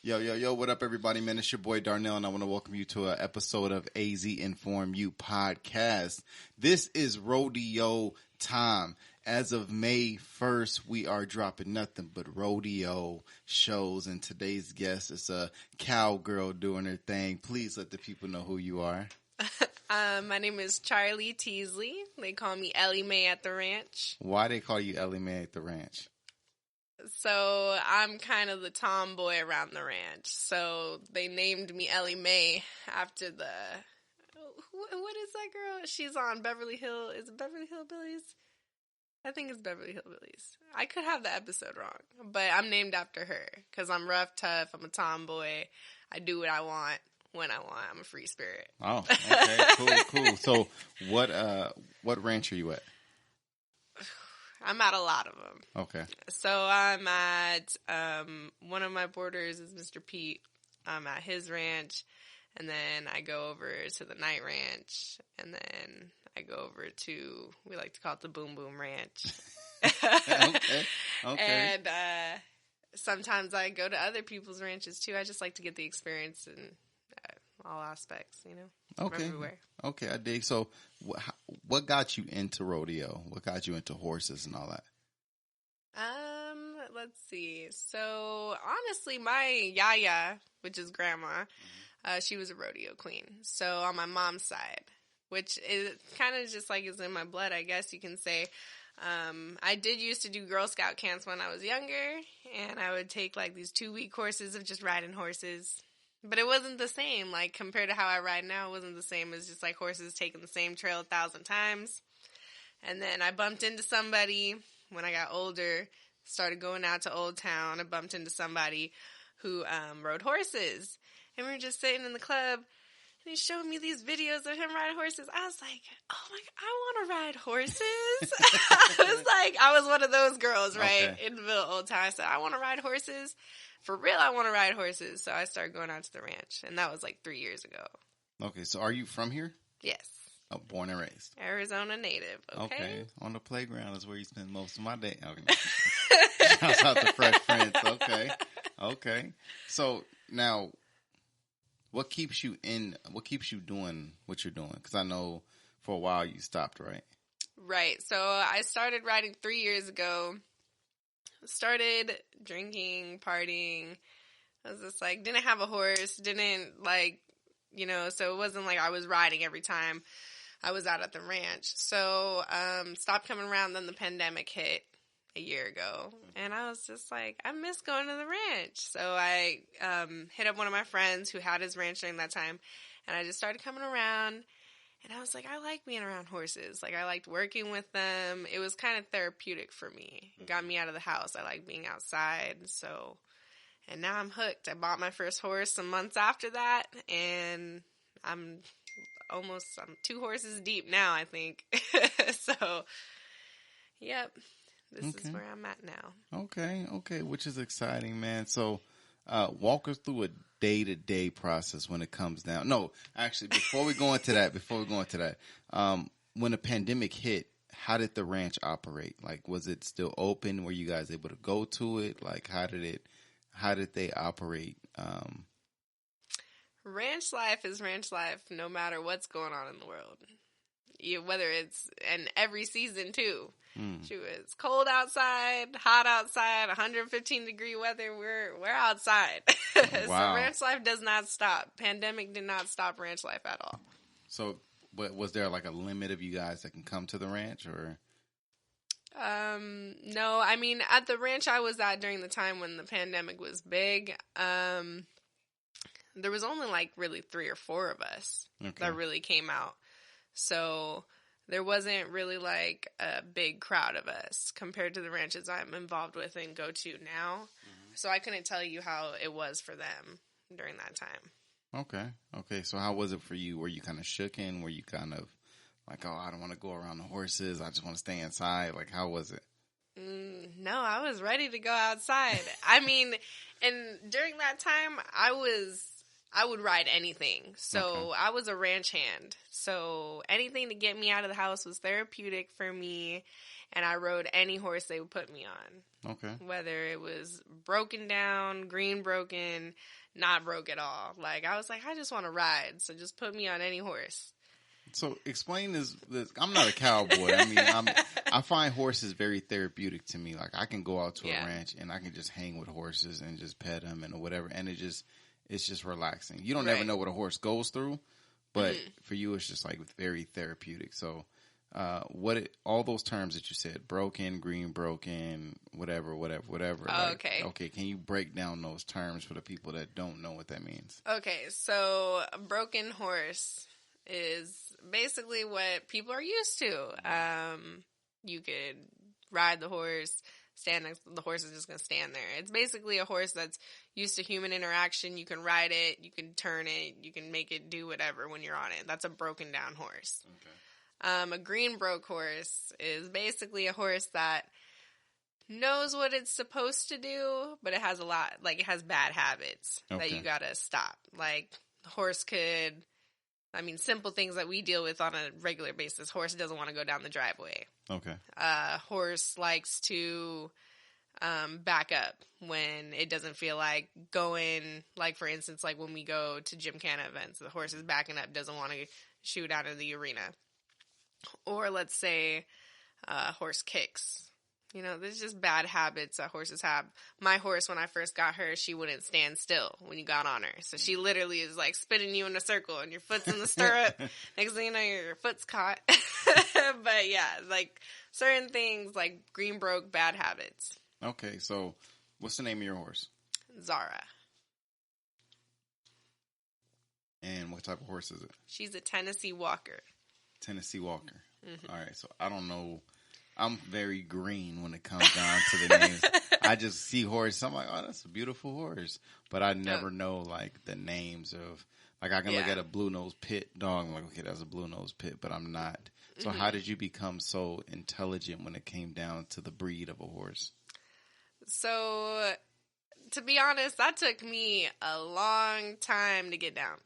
Yo, what up, everybody, man? It's your boy, Darnell, and I want to welcome you to an episode of AZ Inform You podcast. This is rodeo time. As of May 1st, we are dropping nothing but rodeo shows, and today's guest is a cowgirl doing her thing. Please let the people know who you are. My name is Charlie Teasley. They call me Ellie Mae at the ranch. Why they call you Ellie Mae at the ranch? So I'm kind of the tomboy around the ranch. So they named me Ellie Mae after the, what is that girl? She's on Beverly Hills. Is it Beverly Hillbillies? I think it's Beverly Hillbillies. I could have the episode wrong, but I'm named after her because I'm rough, tough. I'm a tomboy. I do what I want when I want. I'm a free spirit. Oh, okay, cool. So what ranch are you at? I'm at a lot of them. Okay. So I'm at, one of my boarders is Mr. Pete. I'm at his ranch. And then I go over to the night ranch. And then I go over to, we like to call it the Boom Boom Ranch. Okay. And sometimes I go to other people's ranches too. I just like to get the experience in all aspects, from everywhere. Okay, I dig. So what got you into rodeo? What got you into horses and all that? Let's see. So honestly, my yaya, which is grandma, she was a rodeo queen. So on my mom's side, which is kind of just like is in my blood, I guess you can say. I did used to do Girl Scout camps when I was younger, and I would take like these 2-week courses of just riding horses. But it wasn't the same, like, compared to how I ride now, it wasn't the same as just, like, horses taking the same trail 1,000 times. And then I bumped into somebody when I got older, started going out to Old Town. I bumped into somebody who rode horses. And we were just sitting in the club, and he showed me these videos of him riding horses. I was like, oh, my God, I want to ride horses. I was one of those girls, right, in the middle of Old Town. I said, I want to ride horses. For real, I want to ride horses, so I started going out to the ranch, and that was like 3 years ago. Okay, so are you from here? Yes. Oh, born and raised. Arizona native, okay? On the playground is where you spend most of my day. Okay. Shouts out to Fresh Prince. Okay. So, now, what keeps you doing what you're doing? Because I know for a while you stopped, right? Right. So, I started riding 3 years ago. Started drinking, partying. I was just like, didn't have a horse, didn't so it wasn't like I was riding every time I was out at the ranch. So, stopped coming around, then the pandemic hit a year ago. And I was just like, I miss going to the ranch. So I hit up one of my friends who had his ranch during that time, and I just started coming around. And I was like, I like being around horses. Like, I liked working with them. It was kind of therapeutic for me. It got me out of the house. I like being outside. So, and now I'm hooked. I bought my first horse some months after that. And I'm 2 horses deep now, I think. So, yep. This is where I'm at now. Okay. Which is exciting, man. So, walk us through a day-to-day process when it comes down. No, actually, before we go into that, when the pandemic hit, how did the ranch operate? Like, was it still open? Were you guys able to go to it? Like, how did they operate? Ranch life is ranch life no matter what's going on in the world. Whether it's, and every season too. It's cold outside, hot outside, 115-degree weather. We're outside. Wow. So ranch life does not stop. Pandemic did not stop ranch life at all. So, was there like a limit of you guys that can come to the ranch, or? No. I mean, at the ranch I was at during the time when the pandemic was big, there was only like really 3 or 4 of us that really came out. So there wasn't really like a big crowd of us compared to the ranches I'm involved with and go to now. So I couldn't tell you how it was for them during that time. Okay. So how was it for you? Were you kind of shooken? Were you kind of like, oh, I don't want to go around the horses. I just want to stay inside. Like, how was it? No, I was ready to go outside. I mean, and during that time, I I would ride anything. So I was a ranch hand. So anything to get me out of the house was therapeutic for me. And I rode any horse they would put me on. Okay. Whether it was broken down, green broken, not broke at all. Like, I was like, I just want to ride. So just put me on any horse. So explain this. I'm not a cowboy. I mean, I find horses very therapeutic to me. Like, I can go out to a ranch and I can just hang with horses and just pet them and whatever. And it's just relaxing. You don't ever know what a horse goes through, but for you, it's just like very therapeutic. So, all those terms that you said, broken, green broken, whatever. Oh, like, okay. Okay. Can you break down those terms for the people that don't know what that means? Okay. So a broken horse is basically what people are used to. You could ride the horse, stand next to the horse is just going to stand there. It's basically a horse that's used to human interaction. You can ride it, you can turn it, you can make it do whatever when you're on it. That's a broken down horse. Okay. A green broke horse is basically a horse that knows what it's supposed to do, but it has it has bad habits that you gotta stop. Like, the horse could, simple things that we deal with on a regular basis. Horse doesn't want to go down the driveway. Okay. Horse likes to back up when it doesn't feel like going. Like, for instance, like when we go to Gymkhana events, the horse is backing up, doesn't want to shoot out of the arena. Or let's say horse kicks. There's just bad habits that horses have. My horse, when I first got her, she wouldn't stand still when you got on her. So she literally is like spinning you in a circle and your foot's in the stirrup. Next thing you know, your foot's caught. But yeah, like certain things like green broke, bad habits. Okay, so what's the name of your horse? Zara. And what type of horse is it? She's a Tennessee Walker. Tennessee Walker. Mm-hmm. All right, so I don't know. I'm very green when it comes down to the names. I just see horse. I'm like, oh, that's a beautiful horse. But I never know, like, the names of, like, I can look at a blue nose pit dog. I'm like, okay, that's a blue nose pit, but I'm not. So how did you become so intelligent when it came down to the breed of a horse? So, to be honest, that took me a long time to get down.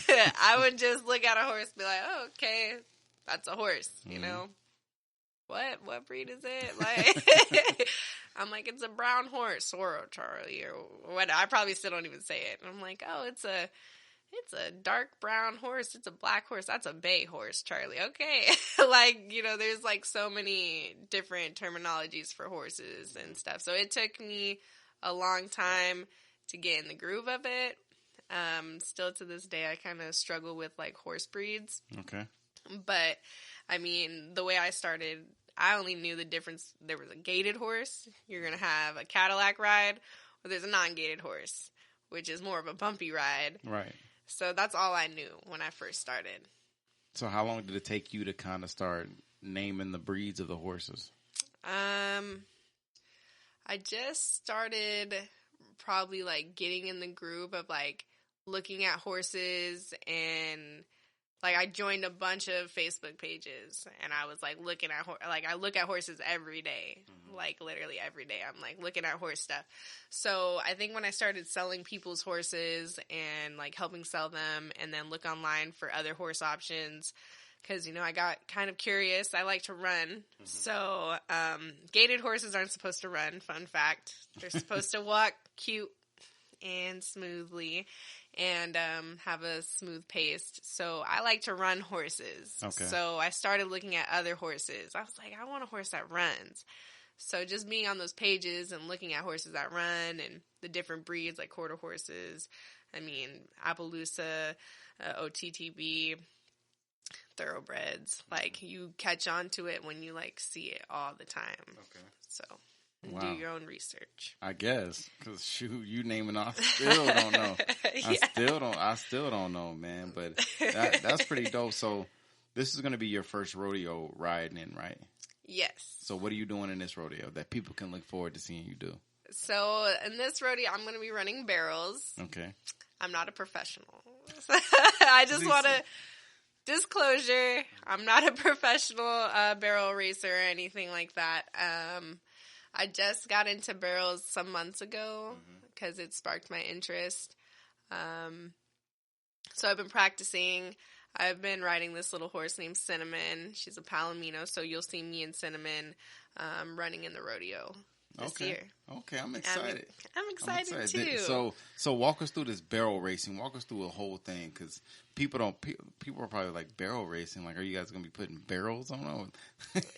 I would just look at a horse and be like, oh, okay, that's a horse, you know? What breed is it? Like, I'm like, it's a brown horse, Sorrow Charlie, or what? I probably still don't even say it. And I'm like, oh, it's a dark brown horse. It's a black horse. That's a bay horse, Charlie. Okay. Like, there's like so many different terminologies for horses and stuff. So it took me a long time to get in the groove of it. Still to this day, I kind of struggle with like horse breeds. Okay. But the way I started, I only knew the difference. There was a gated horse. You're going to have a Cadillac ride, or there's a non-gated horse, which is more of a bumpy ride. Right. So that's all I knew when I first started. So how long did it take you to kind of start naming the breeds of the horses? I just started probably like getting in the groove of like looking at horses, and like I joined a bunch of Facebook pages, and I was like looking at I look at horses every day, like literally every day. I'm like looking at horse stuff. So I think when I started selling people's horses and like helping sell them, and then look online for other horse options, because I got kind of curious. I like to run, so gated horses aren't supposed to run. Fun fact: they're supposed to walk cute and smoothly, and have a smooth pace. So I like to run horses. Okay. So I started looking at other horses. I was like, I want a horse that runs. So just being on those pages and looking at horses that run and the different breeds, like quarter horses, Appaloosa, OTTB, thoroughbreds, like you catch on to it when you like see it all the time. Okay. So do your own research. I guess, because shoot, you naming, I still don't know. I still don't know, man. But that's pretty dope. So this is going to be your first rodeo riding in, right? Yes. So what are you doing in this rodeo that people can look forward to seeing you do? So in this rodeo, I'm going to be running barrels. Okay. I'm not a professional. I just want to disclosure. I'm not a professional barrel racer or anything like that. I just got into barrels some months ago because it sparked my interest. So I've been practicing. I've been riding this little horse named Cinnamon. She's a Palomino, so you'll see me and Cinnamon running in the rodeo this year. Okay, I'm excited. I'm excited too. So walk us through this barrel racing. Walk us through the whole thing, because people are probably like, barrel racing. Like, are you guys gonna be putting barrels on them?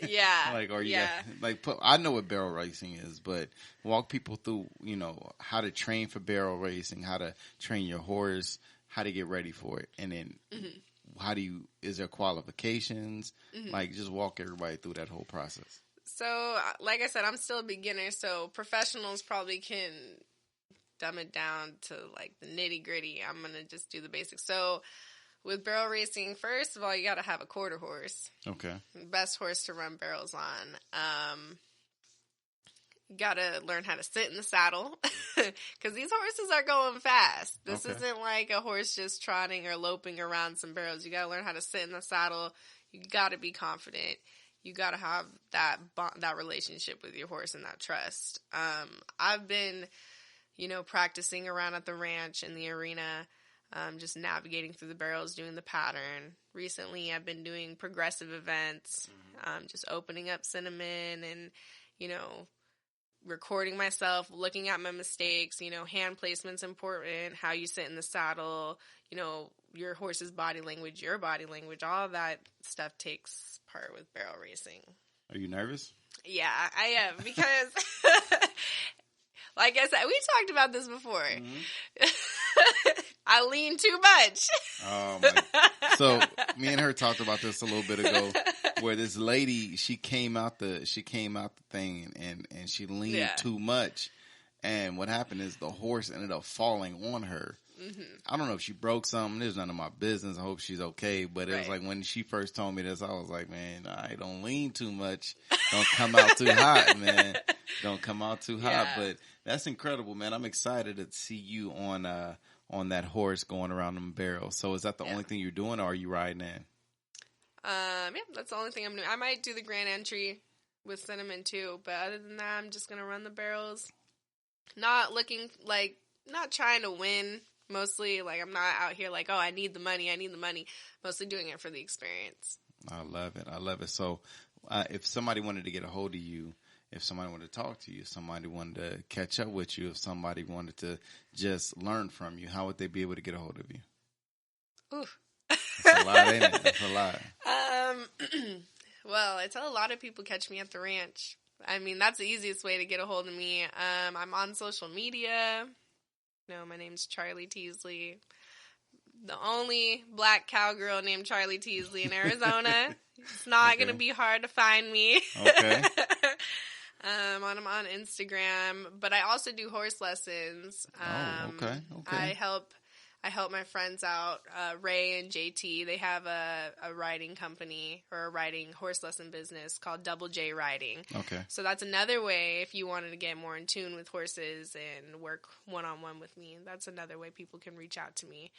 Yeah. Like, are you guys, I know what barrel racing is, but walk people through, how to train for barrel racing, how to train your horse, how to get ready for it, and then is there qualifications? Like, just walk everybody through that whole process. So, like I said, I'm still a beginner, so professionals probably can dumb it down to, like, the nitty-gritty. I'm going to just do the basics. So, with barrel racing, first of all, you got to have a quarter horse. Okay. Best horse to run barrels on. You got to learn how to sit in the saddle, because these horses are going fast. This isn't like a horse just trotting or loping around some barrels. You got to learn how to sit in the saddle. You got to be confident. You got to have that relationship with your horse and that trust. I've been, practicing around at the ranch in the arena, just navigating through the barrels, doing the pattern. Recently, I've been doing progressive events, just opening up Cinnamon and, recording myself, looking at my mistakes. Hand placement's important, how you sit in the saddle, your horse's body language, your body language, all of that stuff takes part with barrel racing. Are you nervous? Yeah, I am, because like I said, we talked about this before. I lean too much. Oh my! So me and her talked about this a little bit ago, where this lady, she came out the thing and she leaned too much, and what happened is the horse ended up falling on her. I don't know if she broke something. There's none of my business. I hope she's okay. But it was like, when she first told me this, I was like, man, I don't lean too much. Don't come out too hot, man. Don't come out too hot. But that's incredible, man. I'm excited to see you on that horse going around them barrels. So is that the only thing you're doing, or are you riding in? Yeah, that's the only thing I'm doing. I might do the grand entry with Cinnamon too, but other than that, I'm just gonna run the barrels. Not trying to win. Mostly, like, I'm not out here like, oh, I need the money. Mostly doing it for the experience. I love it. So, if somebody wanted to get a hold of you, if somebody wanted to talk to you, if somebody wanted to catch up with you, if somebody wanted to just learn from you, how would they be able to get a hold of you? Ooh. That's a lot, ain't it? That's a lot. Well, I tell a lot of people catch me at the ranch. I mean, that's the easiest way to get a hold of me. I'm on social media. My name's Charlie Teasley. The only black cowgirl named Charlie Teasley in Arizona. It's not going to be hard to find me. Okay. I'm on Instagram, but I also do horse lessons. Okay. I help my friends out, Ray and JT. They have a riding company, or a riding horse lesson business called Double J Riding. Okay. So that's another way, if you wanted to get more in tune with horses and work one-on-one with me. That's another way people can reach out to me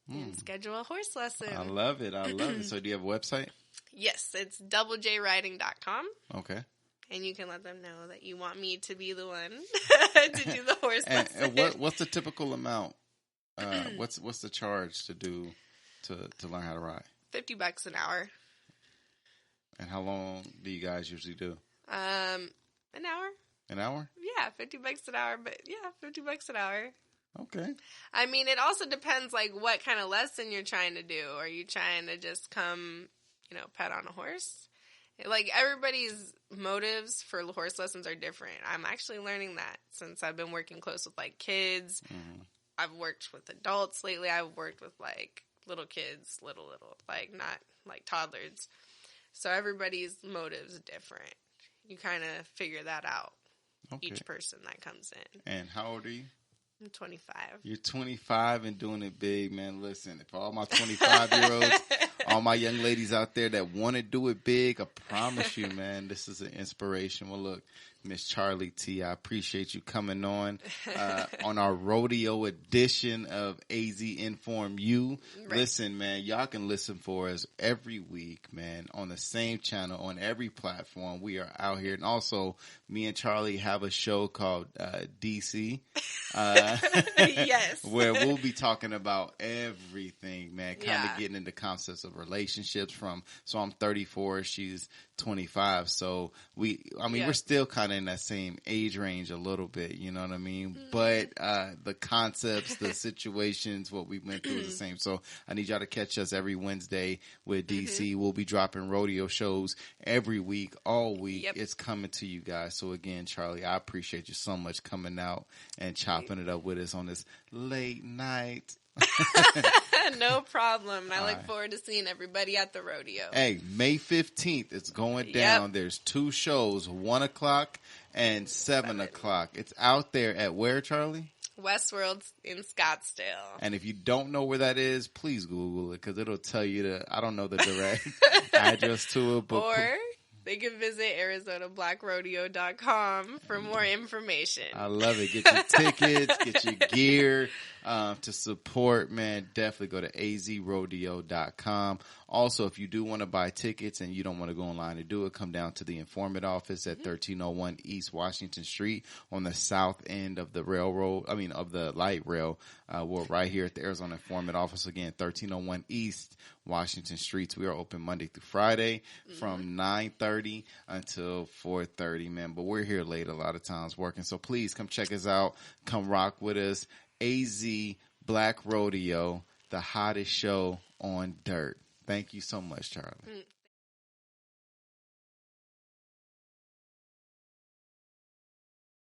and schedule a horse lesson. I love it. So do you have a website? Yes, it's doublejriding.com. Okay. And you can let them know that you want me to be the one to do the horse lesson. And what's the typical amount? What's the charge to learn how to ride? $50 an hour. And how long do you guys usually do? An hour. An hour? Yeah, $50 an hour. But yeah, $50 an hour. Okay. I mean, it also depends, like, what kind of lesson you're trying to do. Are you trying to just come, pet on a horse? Like, everybody's motives for horse lessons are different. I'm actually learning that since I've been working close with, like, kids. Mm-hmm. I've worked with adults lately. I've worked with, like, little kids, little, like, not, like, toddlers. So everybody's motives are different. You kind of figure that out, each person that comes in. And how old are you? I'm 25. You're 25 and doing it big, man. Listen, if all my 25-year-olds, all my young ladies out there that want to do it big, I promise you, man, this is an inspiration. Well, look, Miss Charlie T, I appreciate you coming on our rodeo edition of AZ Inform You. Right. Listen, man, y'all can listen for us every week, man, on the same channel, on every platform. We are out here. And also, me and Charlie have a show called DC. Yes. Where we'll be talking about everything, man. Kind of Yeah. getting into concepts of relationships so I'm 34, she's 25. So we're still kind of in that same age range a little bit, you know what I mean? But, the concepts, the situations, what we went through is the same. So I need y'all to catch us every Wednesday with DC. We'll be dropping rodeo shows every week, all week. Yep. It's coming to you guys. So again, Charlie, I appreciate you so much coming out and chopping it up with us on this late night. No problem. I look forward to seeing everybody at the rodeo. Hey, May 15th, it's going down. Yep. There's 2 shows, 1 o'clock and 7 o'clock. It's out there at where, Charlie? Westworld in Scottsdale. And if you don't know where that is, please Google it because it'll tell you I don't know the direct address to it. But Or they can visit ArizonaBlackRodeo.com for more information. I love it. Get your tickets, get your gear to support, man. Definitely go to azrodeo.com. Also, if you do want to buy tickets and you don't want to go online to do it, come down to the Informant office at 1301 East Washington Street on the south end of the of the light rail. We're right here at the Arizona Informant office again, 1301 East Washington Street. We are open Monday through Friday from 9:30 until 4:30, man. But we're here late a lot of times working. So please come check us out. Come rock with us. AZ Black Rodeo, the hottest show on dirt. Thank you so much, Charlie.